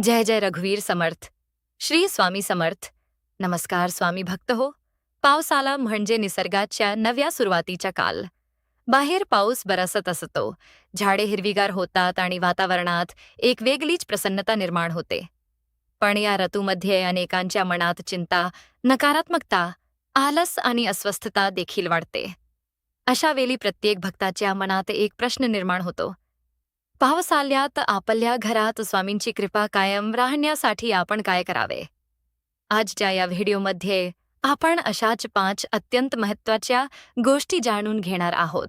जय जय रघुवीर समर्थ. श्री स्वामी समर्थ. नमस्कार स्वामी भक्त हो. पाऊस आला म्हणजे निसर्गाच्या नव्या सुरुवातीचा काल. बाहेर पाऊस बरसत असतो, झाडे हिरवीगार होतात आणि वातावरणात एक वेगळीच प्रसन्नता निर्माण होते. पण या ऋतूमध्ये अनेकांच्या मनात चिंता, नकारात्मकता, आलस आणि अस्वस्थता देखील वाढते. अशा वेळी प्रत्येक भक्ताच्या मनात एक प्रश्न निर्माण होतो. पावसाळ्यात आपल्या घरात स्वामींची कृपा कायम राहण्यासाठी आपण काय करावे? आजच्या या व्हिडिओमध्ये आपण अशाच 5 अत्यंत महत्त्वाच्या गोष्टी जाणून घेणार आहोत.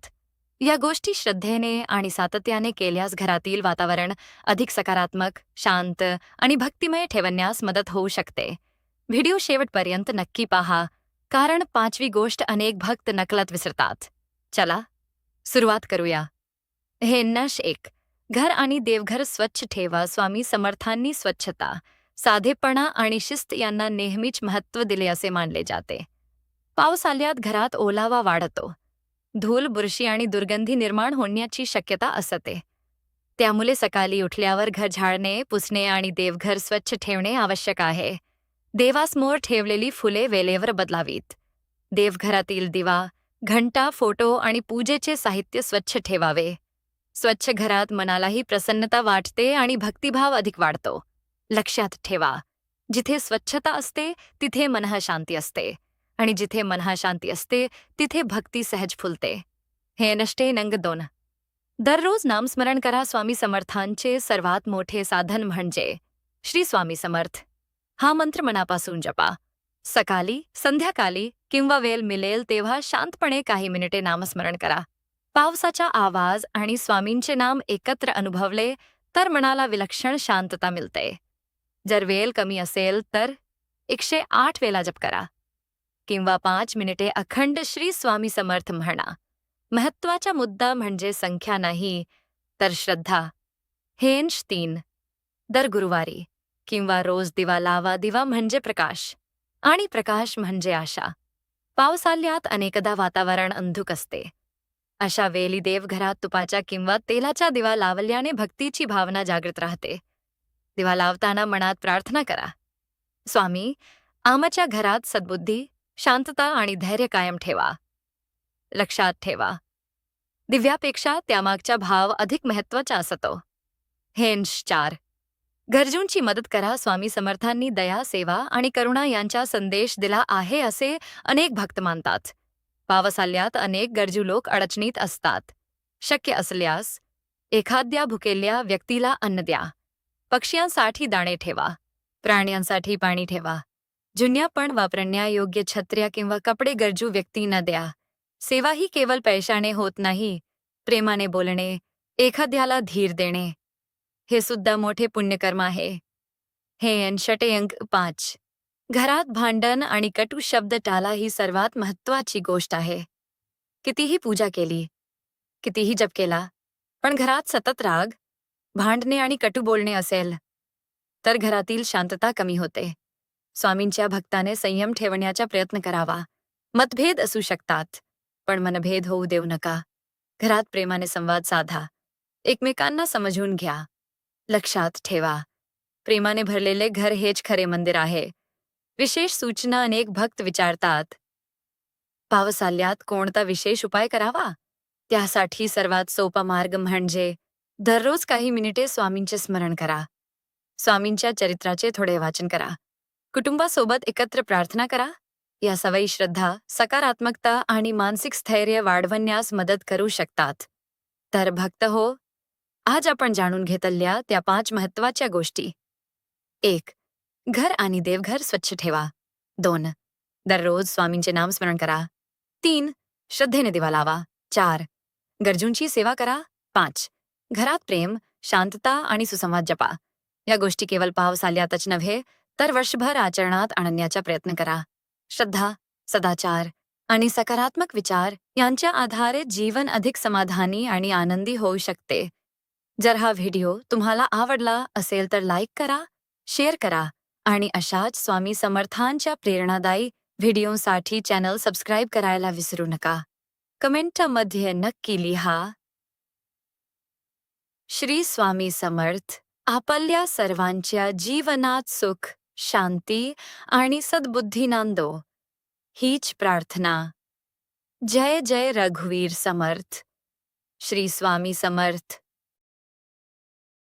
या गोष्टी श्रद्धेने आणि सातत्याने केल्यास घरातील वातावरण अधिक सकारात्मक, शांत आणि भक्तिमय ठेवण्यास मदत होऊ शकते. व्हिडिओ शेवटपर्यंत नक्की पहा, कारण 5वी गोष्ट अनेक भक्त नकळत विसरतात. चला, सुरुवात करूया. हे नश 1. घर आणि देवघर स्वच्छ ठेवा. स्वामी समर्थांनी स्वच्छता, साधेपणा आणि शिस्त यांना नेहमीच महत्त्व दिले असे मानले जाते. पावसाळ्यात घरात ओलावा वाढतो, धूळ, बुरशी आणि दुर्गंधी निर्माण होण्याची शक्यता असते. त्यामुळे सकाळी उठल्यावर घर झाडणे, पुसणे आणि देवघर स्वच्छ ठेवणे आवश्यक आहे. देवासमोर ठेवलेली फुले वेळेवर बदलावीत. देवघरातील दिवा, घंटा, फोटो आणि पूजेचे साहित्य स्वच्छ ठेवावे. स्वच्छ घरात मनालाही प्रसन्नता वाटते आणि भक्तिभाव अधिक वाढतो. लक्षात ठेवा, जिथे स्वच्छता असते तिथे मनः शांती असते, आणि जिथे मनः शांती असते तिथे भक्ती सहज फुलते. हे नष्टे नंग 2. दररोज नामस्मरण करा. स्वामी समर्थांचे सर्वात मोठे साधन म्हणजे श्री स्वामी समर्थ हा मंत्र मनापासून जपा. सकाळी, संध्याकाळी किंवा वेळ मिळेल तेव्हा शांतपणे काही मिनिटे नामस्मरण करा. पावसाचा आवाज आणि स्वामींचे नाम एकत्र अनुभवले तर मनाला विलक्षण शांतता मिळते. जर वेळ कमी असेल तर 108 वेळा जप करा किंवा 5 मिनिटे अखंड श्री स्वामी समर्थ म्हणा. महत्त्वाचा मुद्दा म्हणजे संख्या नाही, तर श्रद्धा. हे 3. दर गुरुवारी किंवा रोज दिवा लावा. दिवा म्हणजे प्रकाश आणि प्रकाश म्हणजे आशा. पावसाळ्यात अनेकदा वातावरण अंधुक असते. अशा वेळी देवघरात तुपाचा किंवा तेलाचा दिवा लावल्याने भक्तीची भावना जागृत राहते. दिवा लावताना मनात प्रार्थना करा. स्वामी, आमच्या घरात सद्बुद्धी, शांतता आणि धैर्य कायम ठेवा. लक्षात ठेवा, दिव्यापेक्षा त्यामागचा भाव अधिक महत्त्वाचा असतो. हे 4. गरजूंची मदत करा. स्वामी समर्थांनी दया, सेवा आणि करुणा यांचा संदेश दिला आहे असे अनेक भक्त मानतात. पावसाळ्यात अनेक गरजू लोक अडचणीत असतात. शक्य असल्यास एखाद्या भुकेल्या व्यक्तीला अन्न द्या. पक्ष्यांसाठी दाणे ठेवा. प्राण्यांसाठी पाणी ठेवा. जुन्या पण वापरण्यायोग्य छत्र्या किंवा कपडे गरजू व्यक्तींना द्या. सेवा ही केवळ पैशाने होत नाही. प्रेमाने बोलणे, एखाद्याला धीर देणे, हे सुद्धा मोठे पुण्यकर्म आहे. हे 5. घरात भांडण आणि कटू शब्द टाळा. ही सर्वात महत्त्वाची गोष्ट आहे. कितीही पूजा केली, कितीही जप केला, पण घरात सतत राग, भांडणे आणि कटू बोलणे असेल तर घरातील शांतता कमी होते. स्वामींच्या भक्ताने संयम ठेवण्याचा प्रयत्न करावा. मतभेद असू शकतात, पण मनभेद होऊ देऊ नका. घरात प्रेमाने संवाद साधा. एकमेकांना समजून घ्या. लक्षात ठेवा, प्रेमाने भरलेले घर हेच खरे मंदिर आहे. विशेष सूचना. अनेक भक्त विचारतात, पावसाळ्यात कोणता विशेष उपाय करावा? त्यासाठी सर्वात सोपा मार्ग म्हणजे दररोज काही मिनिटे स्वामींचे स्मरण करा. स्वामींच्या चरित्राचे थोडे वाचन करा. कुटुंबासोबत एकत्र प्रार्थना करा. या सवयी श्रद्धा, सकारात्मकता आणि मानसिक स्थैर्य वाढवण्यास मदत करू शकतात. तर भक्त हो, आज आपण जाणून घेतल्या त्या 5 महत्त्वाच्या गोष्टी. 1. घर आणि देवघर स्वच्छ ठेवा. 2. दररोज स्वामींचे नाम स्मरण करा. 3. श्रद्धेने दिवा लावा. 4. गरजूंची सेवा करा. 5. घरात प्रेम, शांतता आणि सुसंवाद जपा. या गोष्टी केवळ पावसाळ्यातच नव्हे तर वर्षभर आचरणात आणण्याचा प्रयत्न करा. श्रद्धा, सदाचार आणि सकारात्मक विचार यांच्या आधारे जीवन अधिक समाधानी आणि आनंदी होऊ शकते. जर हा व्हिडिओ तुम्हाला आवडला असेल तर लाईक करा, शेअर करा आणि अशाच स्वामी समर्थांच्या प्रेरणादायी व्हिडिओसाठी चॅनल सबस्क्राईब करायला विसरू नका. कमेंटमध्ये नक्की लिहा. श्री स्वामी समर्थ. आपल्या सर्वांच्या जीवनात सुख, शांती आणि सद्बुद्धी नांदो हीच प्रार्थना. जय जय रघुवीर समर्थ. श्री स्वामी समर्थ.